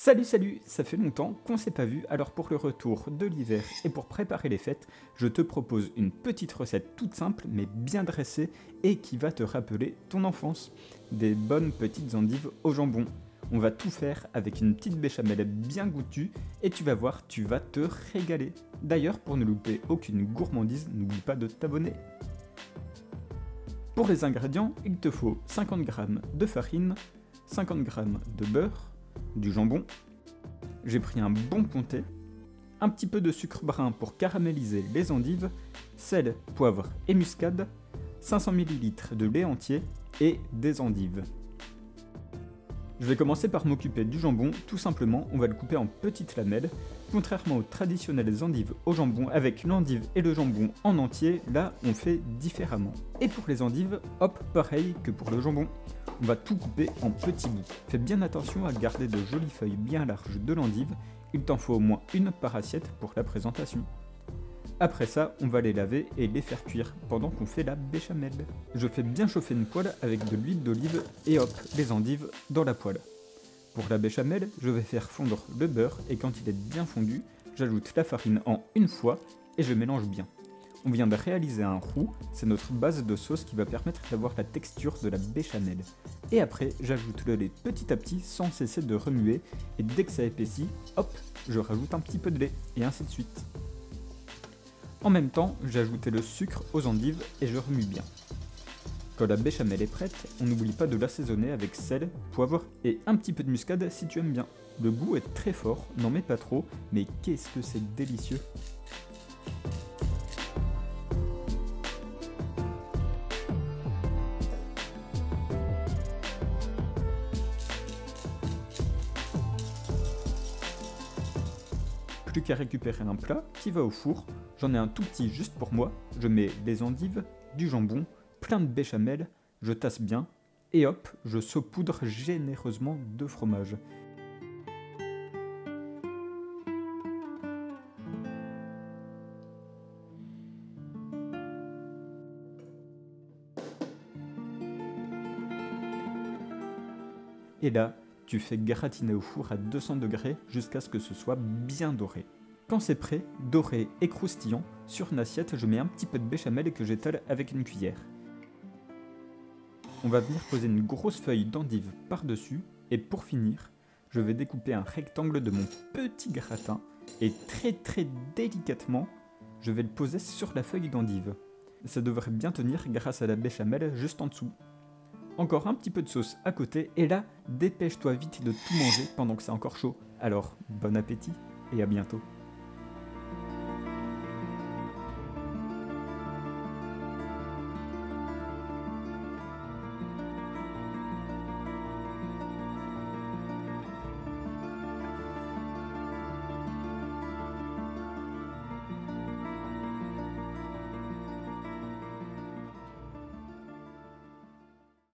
Salut salut, ça fait longtemps qu'on s'est pas vu, alors pour le retour de l'hiver et pour préparer les fêtes, je te propose une petite recette toute simple mais bien dressée et qui va te rappeler ton enfance. Des bonnes petites endives au jambon. On va tout faire avec une petite béchamel bien goûtue et tu vas voir, tu vas te régaler. D'ailleurs, pour ne louper aucune gourmandise, n'oublie pas de t'abonner. Pour les ingrédients, il te faut 50 g de farine, 50 g de beurre, du jambon, j'ai pris un bon comté, un petit peu de sucre brun pour caraméliser les endives, sel, poivre et muscade, 500 ml de lait entier et des endives. Je vais commencer par m'occuper du jambon, tout simplement on va le couper en petites lamelles. Contrairement aux traditionnelles endives au jambon avec l'endive et le jambon en entier, là on fait différemment. Et pour les endives, hop, pareil que pour le jambon, on va tout couper en petits bouts. Fais bien attention à garder de jolies feuilles bien larges de l'endive, il t'en faut au moins une par assiette pour la présentation. Après ça, on va les laver et les faire cuire pendant qu'on fait la béchamel. Je fais bien chauffer une poêle avec de l'huile d'olive et hop, les endives dans la poêle. Pour la béchamel, je vais faire fondre le beurre et quand il est bien fondu, j'ajoute la farine en une fois et je mélange bien. On vient de réaliser un roux, c'est notre base de sauce qui va permettre d'avoir la texture de la béchamel. Et après, j'ajoute le lait petit à petit sans cesser de remuer et dès que ça épaissit, hop, je rajoute un petit peu de lait et ainsi de suite. En même temps, j'ai ajouté le sucre aux endives et je remue bien. Quand la béchamel est prête, on n'oublie pas de l'assaisonner avec sel, poivre et un petit peu de muscade si tu aimes bien. Le goût est très fort, n'en mets pas trop, mais qu'est-ce que c'est délicieux! Plus qu'à récupérer un plat qui va au four, j'en ai un tout petit juste pour moi, je mets des endives, du jambon, plein de béchamel, je tasse bien, et hop, je saupoudre généreusement de fromage. Et là, tu fais gratiner au four à 200 degrés jusqu'à ce que ce soit bien doré. Quand c'est prêt, doré et croustillant, sur une assiette, je mets un petit peu de béchamel que j'étale avec une cuillère. On va venir poser une grosse feuille d'endive par-dessus, et pour finir, je vais découper un rectangle de mon petit gratin, et très délicatement, je vais le poser sur la feuille d'endive. Ça devrait bien tenir grâce à la béchamel juste en dessous. Encore un petit peu de sauce à côté, et là, dépêche-toi vite de tout manger pendant que c'est encore chaud. Alors, bon appétit, et à bientôt.